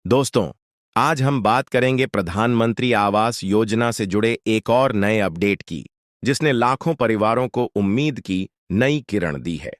दोस्तों, आज हम बात करेंगे प्रधानमंत्री आवास योजना से जुड़े एक और नए अपडेट की, जिसने लाखों परिवारों को उम्मीद की नई किरण दी है।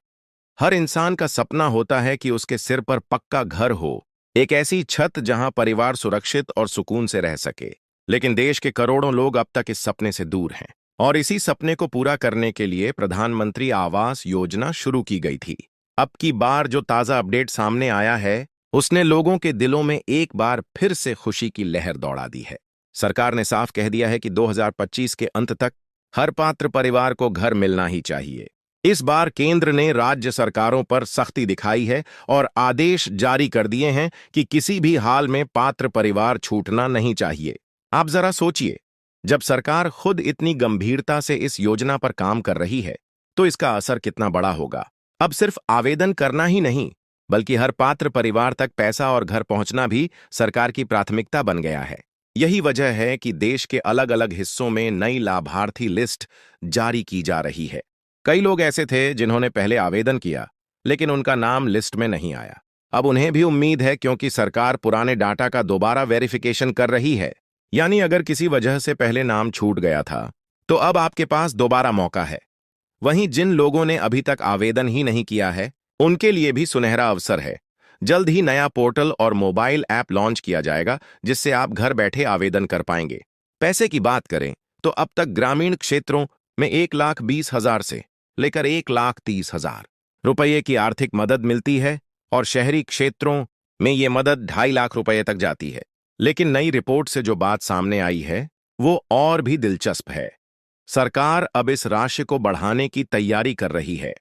हर इंसान का सपना होता है कि उसके सिर पर पक्का घर हो, एक ऐसी छत जहां परिवार सुरक्षित और सुकून से रह सके। लेकिन देश के करोड़ों लोग अब तक इस सपने से दूर हैं। और इसी सपने को पूरा करने के लिए प्रधानमंत्री आवास योजना शुरू की गई थी। अब की बार जो ताज़ा अपडेट सामने आया है, उसने लोगों के दिलों में एक बार फिर से खुशी की लहर दौड़ा दी है। सरकार ने साफ कह दिया है कि 2025 के अंत तक हर पात्र परिवार को घर मिलना ही चाहिए। इस बार केंद्र ने राज्य सरकारों पर सख्ती दिखाई है और आदेश जारी कर दिए हैं कि किसी भी हाल में पात्र परिवार छूटना नहीं चाहिए। आप जरा सोचिए, जब सरकार खुद इतनी गंभीरता से इस योजना पर काम कर रही है, तो इसका असर कितना बड़ा होगा। अब सिर्फ आवेदन करना ही नहीं, बल्कि हर पात्र परिवार तक पैसा और घर पहुंचना भी सरकार की प्राथमिकता बन गया है। यही वजह है कि देश के अलग अलग हिस्सों में नई लाभार्थी लिस्ट जारी की जा रही है। कई लोग ऐसे थे जिन्होंने पहले आवेदन किया, लेकिन उनका नाम लिस्ट में नहीं आया। अब उन्हें भी उम्मीद है, क्योंकि सरकार पुराने डाटा का दोबारा वेरिफिकेशन कर रही है। यानी अगर किसी वजह से पहले नाम छूट गया था, तो अब आपके पास दोबारा मौका है। वहीं जिन लोगों ने अभी तक आवेदन ही नहीं किया है, उनके लिए भी सुनहरा अवसर है। जल्द ही नया पोर्टल और मोबाइल ऐप लॉन्च किया जाएगा, जिससे आप घर बैठे आवेदन कर पाएंगे। पैसे की बात करें तो अब तक ग्रामीण क्षेत्रों में 1,20,000 से लेकर 1,30,000 रुपये की आर्थिक मदद मिलती है और शहरी क्षेत्रों में ये मदद 2.5 लाख रुपये तक जाती है। लेकिन नई रिपोर्ट से जो बात सामने आई है, वो और भी दिलचस्प है। सरकार अब इस राशि को बढ़ाने की तैयारी कर रही है।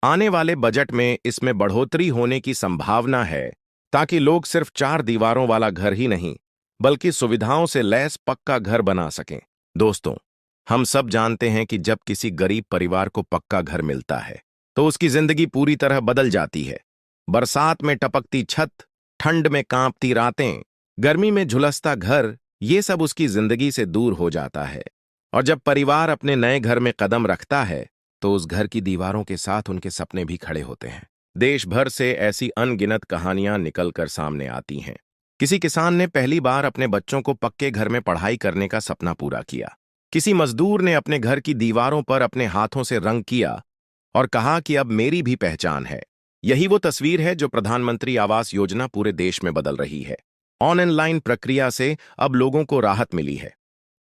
आने वाले बजट में इसमें बढ़ोतरी होने की संभावना है, ताकि लोग सिर्फ 4 दीवारों वाला घर ही नहीं, बल्कि सुविधाओं से लैस पक्का घर बना सकें। दोस्तों, हम सब जानते हैं कि जब किसी गरीब परिवार को पक्का घर मिलता है, तो उसकी जिंदगी पूरी तरह बदल जाती है। बरसात में टपकती छत, ठंड में कांपती रातें, गर्मी में झुलसता घर, ये सब उसकी जिंदगी से दूर हो जाता है। और जब परिवार अपने नए घर में कदम रखता है, तो उस घर की दीवारों के साथ उनके सपने भी खड़े होते हैं। देश भर से ऐसी अनगिनत कहानियां निकलकर सामने आती हैं। किसी किसान ने पहली बार अपने बच्चों को पक्के घर में पढ़ाई करने का सपना पूरा किया। किसी मजदूर ने अपने घर की दीवारों पर अपने हाथों से रंग किया और कहा कि अब मेरी भी पहचान है। यही वो तस्वीर है जो प्रधानमंत्री आवास योजना पूरे देश में बदल रही है। ऑनलाइन प्रक्रिया से अब लोगों को राहत मिली है।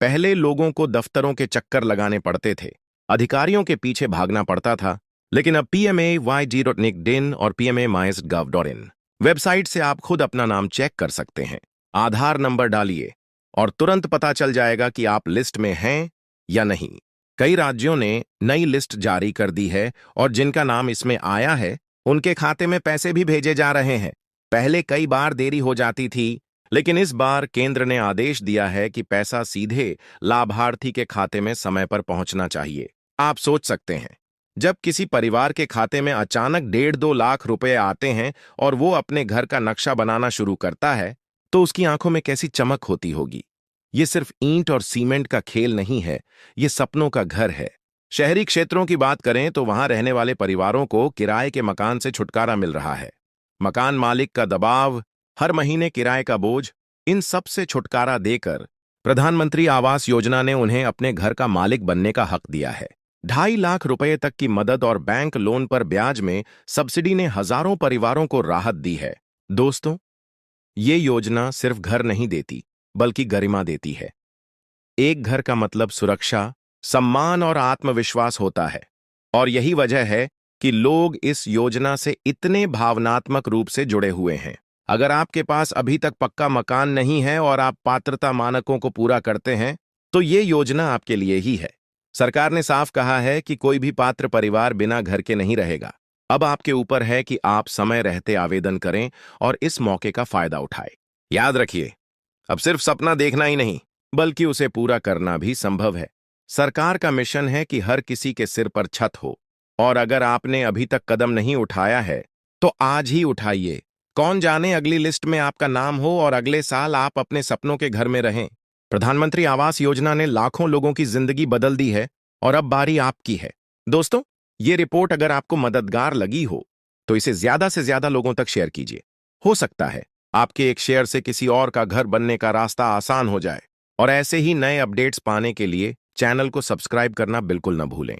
पहले लोगों को दफ्तरों के चक्कर लगाने पड़ते थे, अधिकारियों के पीछे भागना पड़ता था। लेकिन अब PMAY.NICDIN और PMAMySGov.in वेबसाइट से आप खुद अपना नाम चेक कर सकते हैं। आधार नंबर डालिए और तुरंत पता चल जाएगा कि आप लिस्ट में हैं या नहीं। कई राज्यों ने नई लिस्ट जारी कर दी है और जिनका नाम इसमें आया है, उनके खाते में पैसे भी भेजे जा रहे हैं। पहले कई बार देरी हो जाती थी, लेकिन इस बार केंद्र ने आदेश दिया है कि पैसा सीधे लाभार्थी के खाते में समय पर पहुंचना चाहिए। आप सोच सकते हैं, जब किसी परिवार के खाते में अचानक 1.5-2 लाख रुपए आते हैं और वो अपने घर का नक्शा बनाना शुरू करता है, तो उसकी आंखों में कैसी चमक होती होगी। ये सिर्फ ईंट और सीमेंट का खेल नहीं है, ये सपनों का घर है। शहरी क्षेत्रों की बात करें तो वहां रहने वाले परिवारों को किराए के मकान से छुटकारा मिल रहा है। मकान मालिक का दबाव, हर महीने किराए का बोझ, इन सब से छुटकारा देकर प्रधानमंत्री आवास योजना ने उन्हें अपने घर का मालिक बनने का हक दिया है। 2.5 लाख रुपए तक की मदद और बैंक लोन पर ब्याज में सब्सिडी ने हजारों परिवारों को राहत दी है। दोस्तों, ये योजना सिर्फ घर नहीं देती, बल्कि गरिमा देती है। एक घर का मतलब सुरक्षा, सम्मान और आत्मविश्वास होता है। और यही वजह है कि लोग इस योजना से इतने भावनात्मक रूप से जुड़े हुए हैं। अगर आपके पास अभी तक पक्का मकान नहीं है और आप पात्रता मानकों को पूरा करते हैं, तो ये योजना आपके लिए ही है। सरकार ने साफ कहा है कि कोई भी पात्र परिवार बिना घर के नहीं रहेगा। अब आपके ऊपर है कि आप समय रहते आवेदन करें और इस मौके का फायदा उठाएं। याद रखिए, अब सिर्फ सपना देखना ही नहीं, बल्कि उसे पूरा करना भी संभव है। सरकार का मिशन है कि हर किसी के सिर पर छत हो। और अगर आपने अभी तक कदम नहीं उठाया है, तो आज ही उठाइए। कौन जाने अगली लिस्ट में आपका नाम हो और अगले साल आप अपने सपनों के घर में रहें। प्रधानमंत्री आवास योजना ने लाखों लोगों की जिंदगी बदल दी है और अब बारी आपकी है। दोस्तों, ये रिपोर्ट अगर आपको मददगार लगी हो, तो इसे ज्यादा से ज्यादा लोगों तक शेयर कीजिए। हो सकता है आपके एक शेयर से किसी और का घर बनने का रास्ता आसान हो जाए। और ऐसे ही नए अपडेट्स पाने के लिए चैनल को सब्सक्राइब करना बिल्कुल न भूलें।